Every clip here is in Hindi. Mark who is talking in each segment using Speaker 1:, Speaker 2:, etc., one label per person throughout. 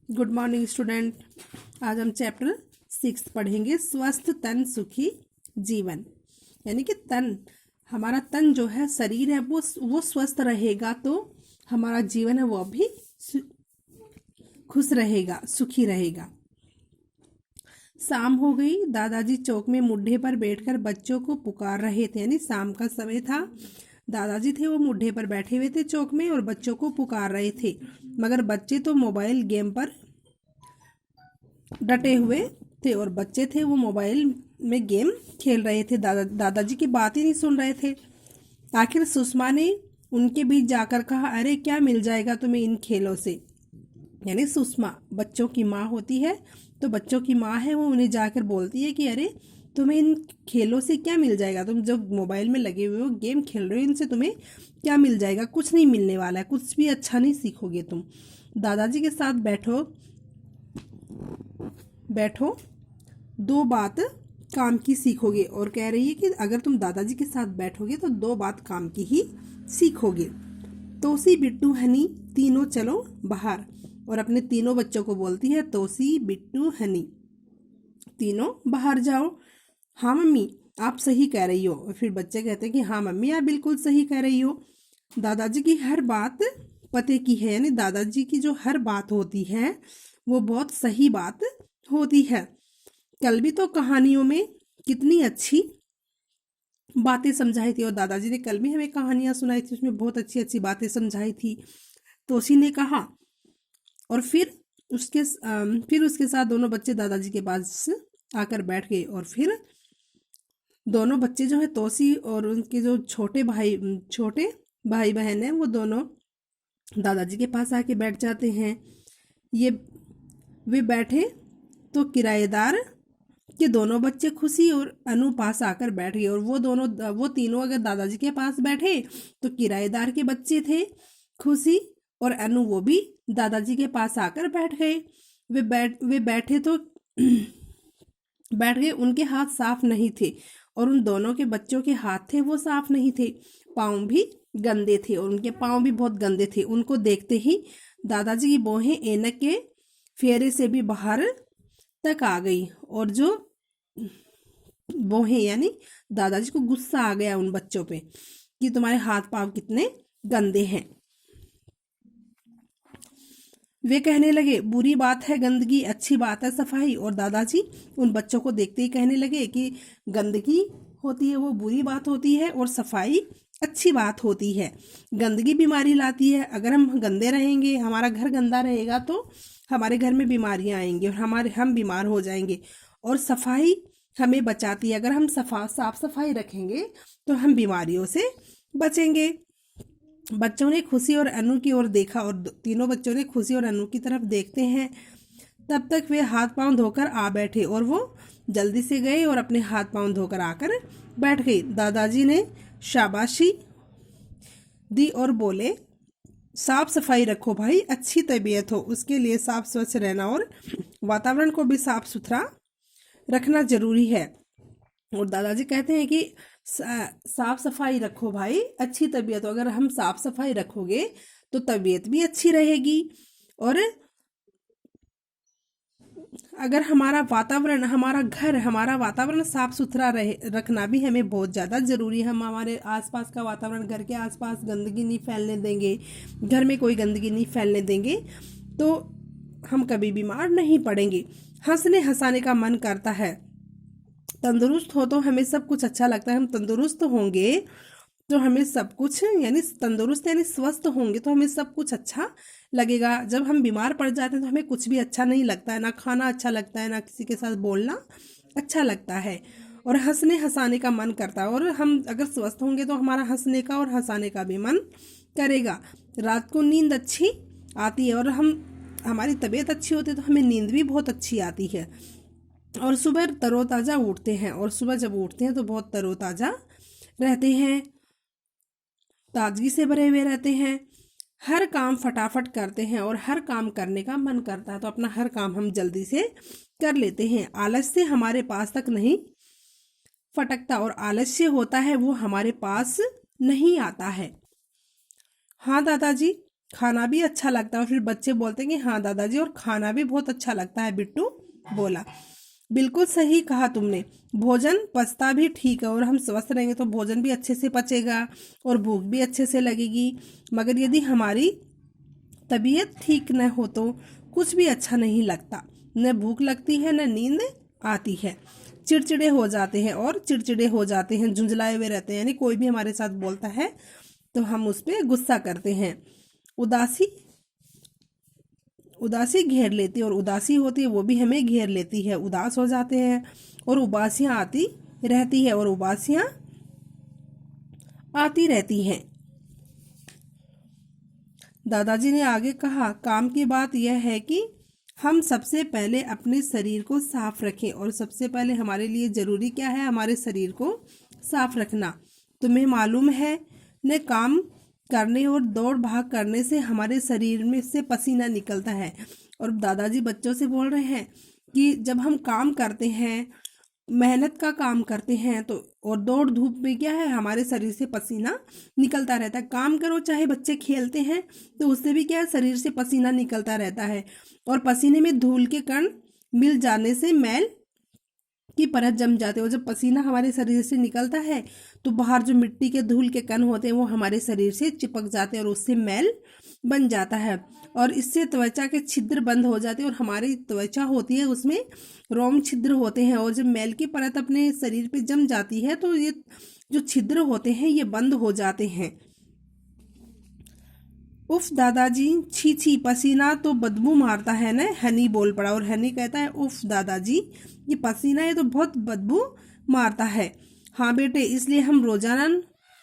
Speaker 1: Good morning student. आज हम चैप्टर 6 पढ़ेंगे, स्वस्थ तन सुखी जीवन। यानी कि तन, हमारा तन जो है, शरीर है, वो स्वस्थ रहेगा तो हमारा जीवन है वो भी खुश रहेगा, सुखी रहेगा। शाम हो गई। दादाजी चौक में मुड्ढे पर बैठकर बच्चों को पुकार रहे थे। यानी शाम का समय था। दादाजी थे वो मुड्ढे पर बैठे हुए थे चौक में और बच्चों को पुकार रहे थे, मगर बच्चे तो मोबाइल गेम पर डटे हुए थे और बच्चे थे वो मोबाइल में गेम खेल रहे थे। दादाजी की बात ही नहीं सुन रहे थे। आखिर सुषमा ने उनके बीच जाकर कहा, अरे क्या मिल जाएगा तुम्हें इन खेलों से। यानी सुषमा बच्चों की माँ होती है, तो बच्चों की माँ है वो उन्हें जाकर बोलती है कि अरे तुम्हें इन खेलों से क्या मिल जाएगा, तुम जो मोबाइल में लगे हुए हो, गेम खेल रहे हो, इनसे तुम्हें क्या मिल जाएगा, कुछ नहीं मिलने वाला है, कुछ भी अच्छा नहीं सीखोगे तुम। दादाजी के साथ बैठो बैठो, दो बात काम की सीखोगे। और कह रही है कि अगर तुम दादाजी के साथ बैठोगे तो दो बात काम की ही सीखोगे। तोसी बिट्टू हनी तीनों चलो बाहर। और अपने तीनों बच्चों को बोलती है, तोसी बिट्टू हनी तीनों बाहर जाओ। हाँ मम्मी आप सही कह रही हो। और फिर बच्चे कहते हैं कि हाँ मम्मी आप बिल्कुल सही कह रही हो। दादाजी की हर बात पते की है। यानी दादाजी की जो हर बात होती है वो बहुत सही बात होती है। कल भी तो कहानियों में कितनी अच्छी बातें समझाई थी, और दादाजी ने कल भी हमें कहानियां सुनाई थी, उसमें बहुत अच्छी अच्छी बातें समझाई थी। तोसी ने कहा। और फिर उसके साथ दोनों बच्चे दादाजी के पास आकर बैठ गए। और फिर दोनों बच्चे जो है, तोसी और उनके जो छोटे भाई बहन हैं, वो दोनों दादाजी के पास आके बैठ जाते हैं। वे बैठे तो किराएदार के दोनों बच्चे खुशी और अनु पास आकर बैठ गए। और वो तीनों अगर दादाजी के पास बैठे तो किराएदार के बच्चे थे खुशी और अनु, वो भी दादाजी के पास आकर बैठ गए। वे बैठे तो बैठ गए। उनके हाथ साफ नहीं थे और उन दोनों के बच्चों के हाथ थे वो साफ नहीं थे। पाँव भी गंदे थे और उनके पाँव भी बहुत गंदे थे। उनको देखते ही दादाजी की भौहें ऐनक के फेरे से भी बाहर तक आ गई। और जो भौहें, यानी दादाजी को गुस्सा आ गया उन बच्चों पे कि तुम्हारे हाथ पाँव कितने गंदे हैं। वे कहने लगे, बुरी बात है गंदगी, अच्छी बात है सफाई। और दादाजी उन बच्चों को देखते ही कहने लगे कि गंदगी होती है वो बुरी बात होती है और सफाई अच्छी बात होती है। गंदगी बीमारी लाती है। अगर हम गंदे रहेंगे, हमारा घर गंदा रहेगा तो हमारे घर में बीमारियां आएंगी और हम बीमार हो जाएंगे। और सफाई हमें बचाती है। अगर हम साफ सफाई रखेंगे तो हम बीमारियों से बचेंगे। बच्चों ने खुशी और अनु की ओर देखा और तीनों बच्चों ने खुशी और अनु की तरफ देखते हैं। तब तक वे हाथ पांव धोकर आ बैठे और वो जल्दी से गए और अपने हाथ पांव धोकर आकर बैठ गए। दादाजी ने शाबाशी दी और बोले, साफ सफाई रखो भाई, अच्छी तबीयत हो उसके लिए साफ स्वच्छ रहना और वातावरण को भी साफ सुथरा रखना जरूरी है। और दादाजी कहते हैं कि साफ सफाई रखो भाई, अच्छी तबीयत हो। अगर हम साफ सफाई रखोगे तो तबीयत भी अच्छी रहेगी। और अगर हमारा वातावरण साफ सुथरा रखना भी हमें बहुत ज़्यादा ज़रूरी है। हम हमारे आसपास का वातावरण, घर के आसपास गंदगी नहीं फैलने देंगे, घर में कोई गंदगी नहीं फैलने देंगे तो हम कभी बीमार नहीं पड़ेंगे। हंसने हंसाने का मन करता है। तंदुरुस्त हो तो हमें सब कुछ अच्छा लगता है। हम तंदुरुस्त होंगे तो हमें सब कुछ, यानी तंदुरुस्त यानी स्वस्थ होंगे तो हमें सब कुछ अच्छा लगेगा। जब हम बीमार पड़ जाते हैं तो हमें कुछ भी अच्छा नहीं लगता है, ना खाना अच्छा लगता है, ना किसी के साथ बोलना अच्छा लगता है। और हंसने हंसाने का मन करता है। और हम अगर स्वस्थ होंगे तो हमारा हंसने का और हंसाने का भी मन करेगा। रात को नींद अच्छी आती है और हमारी तबीयत अच्छी होती है तो हमें नींद भी बहुत अच्छी आती है। और सुबह तरोताज़ा उठते हैं और सुबह जब उठते हैं तो बहुत तरोताज़ा रहते हैं, ताजगी से भरे हुए रहते हैं। हर काम फटाफट करते हैं और हर काम करने का मन करता है तो अपना हर काम हम जल्दी से कर लेते हैं। आलस्य हमारे पास तक नहीं फटकता और आलस्य होता है वो हमारे पास नहीं आता है। हाँ दादाजी खाना भी अच्छा लगता है। और फिर बच्चे बोलते हैं कि हाँ दादाजी, और खाना भी बहुत अच्छा लगता है, बिट्टू बोला। बिल्कुल सही कहा तुमने, भोजन पचता भी ठीक है, और हम स्वस्थ रहेंगे तो भोजन भी अच्छे से पचेगा और भूख भी अच्छे से लगेगी। मगर यदि हमारी तबीयत ठीक न हो तो कुछ भी अच्छा नहीं लगता, न भूख लगती है न नींद आती है। चिड़चिड़े हो जाते हैं, और चिड़चिड़े हो जाते हैं, झुंझलाए हुए रहते हैं, यानी कोई भी हमारे साथ बोलता है तो हम उस पर गुस्सा करते हैं। उदासी उदासी घेर लेती है, और उदासी होती है वो भी हमें घेर लेती है, उदास हो जाते हैं, और उबासियां आती रहती है, और उबासियां आती रहती हैं। दादाजी ने आगे कहा, काम की बात यह है कि हम सबसे पहले अपने शरीर को साफ रखें, और सबसे पहले हमारे लिए जरूरी क्या है, हमारे शरीर को साफ रखना। तुम्हें मालूम है न, काम करने और दौड़ भाग करने से हमारे शरीर में से पसीना निकलता है। और दादाजी बच्चों से बोल रहे हैं कि जब हम काम करते हैं, मेहनत का काम करते हैं, तो और दौड़ धूप में क्या है, हमारे शरीर से पसीना निकलता रहता है। काम करो, चाहे बच्चे खेलते हैं तो उससे भी क्या है, शरीर से पसीना निकलता रहता है, और पसीने में धूल के कण मिल जाने से मैल की परत जम जाती है। और जब पसीना हमारे शरीर से निकलता है तो बाहर जो मिट्टी के धूल के कण होते हैं वो हमारे शरीर से चिपक जाते हैं, और उससे मैल बन जाता है, और इससे त्वचा के छिद्र बंद हो जाते हैं, और हमारी त्वचा होती है उसमें रोम छिद्र होते हैं, और जब मैल की परत अपने शरीर पे जम जाती है तो ये जो छिद्र होते हैं ये बंद हो जाते हैं। उफ दादाजी, छी छी, पसीना तो बदबू मारता है ना, हनी बोल पड़ा। और हनी कहता है, उफ दादाजी, ये पसीना ये तो बहुत बदबू मारता है। हाँ बेटे, इसलिए हम रोजाना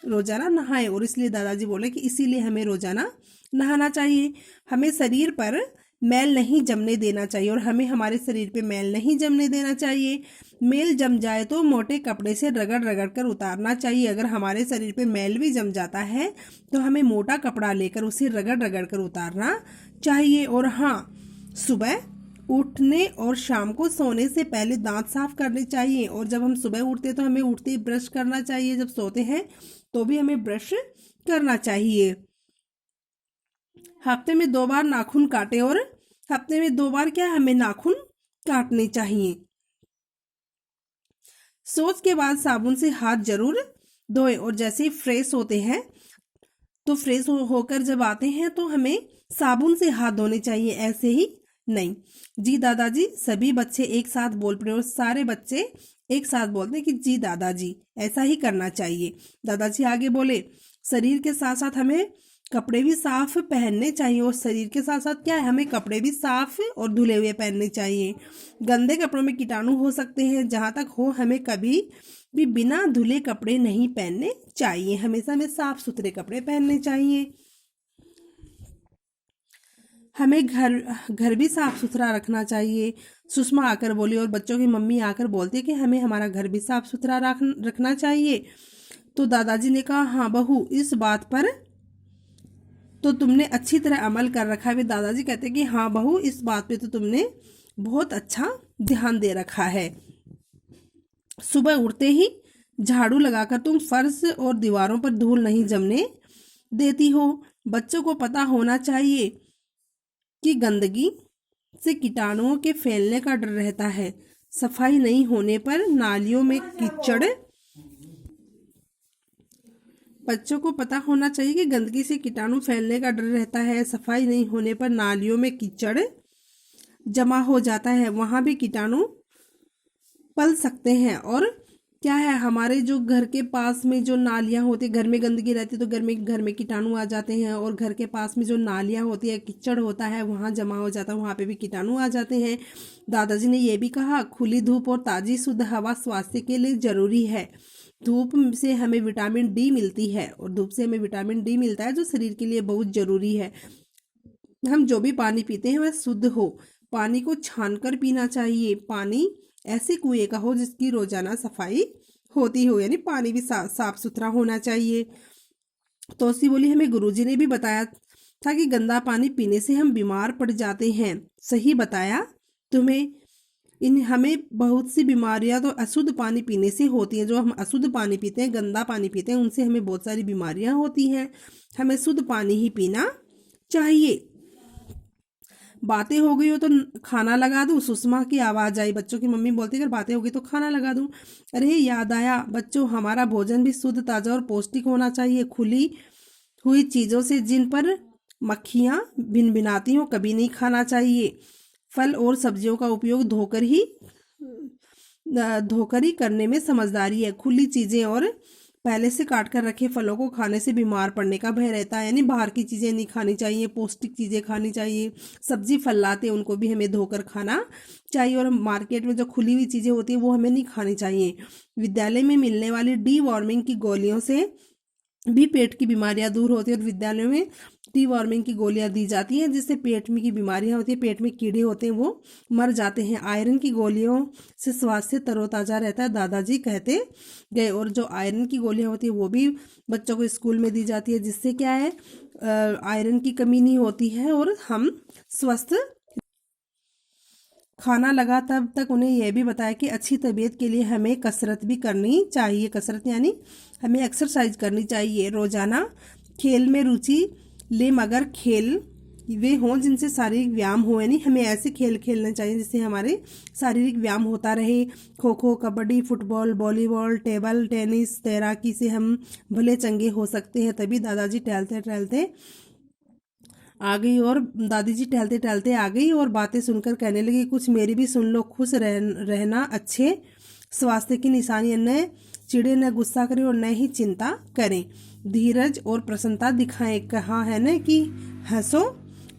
Speaker 1: रोजाना नहाएं। और इसलिए दादाजी बोले कि इसीलिए हमें रोजाना नहाना चाहिए। हमें शरीर पर मैल नहीं जमने देना चाहिए, और हमें हमारे शरीर पे मैल नहीं जमने देना चाहिए। मैल जम जाए तो मोटे कपड़े से रगड़ रगड़ कर उतारना चाहिए। अगर हमारे शरीर पे मैल भी जम जाता है तो हमें मोटा कपड़ा लेकर उसे रगड़ रगड़ कर उतारना चाहिए। और हाँ, सुबह उठने और शाम को सोने से पहले दांत साफ करने चाहिए। और जब हम सुबह उठते तो हमें उठते ही ब्रश करना चाहिए, जब सोते हैं तो भी हमें ब्रश करना चाहिए। हफ्ते में 2 बार नाखून काटे, और हफ्ते में 2 बार क्या, हमें नाखून काटने चाहिए। सोच के बाद साबुन से हाथ जरूर धोएं, और जैसे ही फ्रेश होते हैं तो फ्रेश होकर जब आते हैं तो हमें साबुन से हाथ धोने चाहिए, ऐसे ही नहीं। जी दादाजी, सभी बच्चे एक साथ बोल पड़े, और सारे बच्चे एक साथ बोलते हैं कि जी दादाजी, ऐसा ही करना चाहिए। दादाजी आगे बोले, शरीर के साथ साथ हमें कपड़े भी साफ पहनने चाहिए। और शरीर के साथ साथ क्या है, हमें कपड़े भी साफ और धुले हुए पहनने चाहिए। गंदे कपड़ों में कीटाणु हो सकते हैं, जहाँ तक हो हमें कभी भी बिना धुले कपड़े नहीं पहनने चाहिए। हमेशा हमें साफ सुथरे कपड़े पहनने चाहिए। हमें घर घर भी साफ सुथरा रखना चाहिए। सुषमा आकर बोली, और बच्चों की मम्मी आकर बोलती है कि हमें हमारा घर भी साफ सुथरा रखना चाहिए। तो दादाजी ने कहा, हाँ बहू, इस बात पर तो तुमने अच्छी तरह अमल कर रखा है। दादाजी कहते कि हाँ बहू, इस बात पे तो तुमने बहुत अच्छा ध्यान दे रखा है। सुबह उठते ही झाड़ू लगाकर तुम फर्श और दीवारों पर धूल नहीं जमने देती हो। बच्चों को पता होना चाहिए कि गंदगी से कीटाणुओं के फैलने का डर रहता है। सफाई नहीं होने पर नालियों में कीचड़ बच्चों को पता होना चाहिए कि गंदगी से कीटाणु फैलने का डर रहता है। सफाई नहीं होने पर नालियों में कीचड़ जमा हो जाता है, वहां भी कीटाणु पल सकते हैं। और क्या है, हमारे जो घर के पास में जो नालियां होती, घर में गंदगी रहती तो घर में कीटाणु आ जाते हैं, और घर के पास में जो नालियां होती है, कीचड़ होता है, वहां जमा हो जाता है, वहां पे भी कीटाणु आ जाते हैं। दादाजी ने यह भी कहा, खुली धूप और ताजी शुद्ध हवा स्वास्थ्य के लिए जरूरी है। धूप से हमें विटामिन डी मिलती है, और धूप से हमें विटामिन डी मिलता है जो शरीर के लिए बहुत जरूरी है। हम जो भी पानी पीते हैं वह शुद्ध हो। पानी को छानकर पीना चाहिए। पानी ऐसे कुएं का हो जिसकी रोजाना सफाई होती हो, यानी पानी भी साफ सुथरा होना चाहिए। तोसी बोली, हमें गुरुजी ने भी बताया था कि गंदा पानी पीने से हम बीमार पड़ जाते हैं। सही बताया तुम्हें। हमें बहुत सी बीमारियां तो अशुद्ध पानी पीने से होती हैं। जो हम अशुद्ध पानी पीते हैं, गंदा पानी पीते हैं, उनसे हमें बहुत सारी बीमारियां होती हैं। हमें शुद्ध पानी ही पीना चाहिए। बातें हो गई हो तो खाना लगा दूं, सुषमा की आवाज आई। बच्चों की मम्मी बोलती अगर बातें हो गई तो खाना लगा दूं। अरे याद आया बच्चों, हमारा भोजन भी शुद्ध, ताजा और पौष्टिक होना चाहिए। खुली हुई चीजों से जिन पर मक्खियां भिनभिनाती हो कभी नहीं खाना चाहिए। फल और सब्जियों का उपयोग धोकर ही करने में समझदारी है। खुली चीजें और पहले से काट कर रखे फलों को खाने से बीमार पड़ने का भय रहता है। यानी बाहर की चीजें नहीं खानी चाहिए, पौष्टिक चीजें खानी चाहिए। सब्जी फल लाते हैं उनको भी हमें धोकर खाना चाहिए, और मार्केट में जो खुली हुई चीजें होती है वो हमें नहीं खानी चाहिए। विद्यालय में मिलने वाली डी वार्मिंग की गोलियों से भी पेट की बीमारियां दूर होती है, और विद्यालयों में डी वार्मिंग की गोलियां दी जाती हैं जिससे पेट में की बीमारियां होती है, पेट में कीड़े होते हैं वो मर जाते हैं। आयरन की गोलियों से स्वास्थ्य तरोताजा रहता है, दादाजी कहते गए। और जो आयरन की गोलियां होती है वो भी बच्चों को स्कूल में दी जाती है, जिससे क्या है आयरन की कमी नहीं होती है और हम स्वस्थ। खाना लगा तब तक उन्हें यह भी बताया कि अच्छी तबीयत के लिए हमें कसरत भी करनी चाहिए। कसरत यानी हमें एक्सरसाइज करनी चाहिए रोजाना। खेल में रुचि ले, मगर खेल वे हों जिनसे शारीरिक व्यायाम हो, यानी हमें ऐसे खेल खेलने चाहिए जिससे हमारे शारीरिक व्यायाम होता रहे। Kho kho, kabaddi, football, volleyball, table tennis, तैराकी से हम भले चंगे हो सकते हैं। तभी दादाजी टहलते टहलते आ गई, और दादी जी टहलते टहलते आ गई और बातें सुनकर कहने लगी कुछ मेरी भी सुन लो। खुश रहना अच्छे स्वास्थ्य की निशानी है। न चिड़े, न गुस्सा करें और न ही चिंता करें। धीरज और प्रसन्नता दिखाएं। कहा है न कि हंसो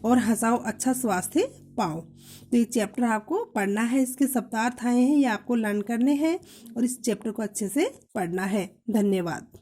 Speaker 1: और हंसाओ, अच्छा स्वास्थ्य पाओ। तो ये चैप्टर आपको पढ़ना है, इसके शब्दार्थ आए हैं ये आपको लर्न करने हैं और इस चैप्टर को अच्छे से पढ़ना है। धन्यवाद।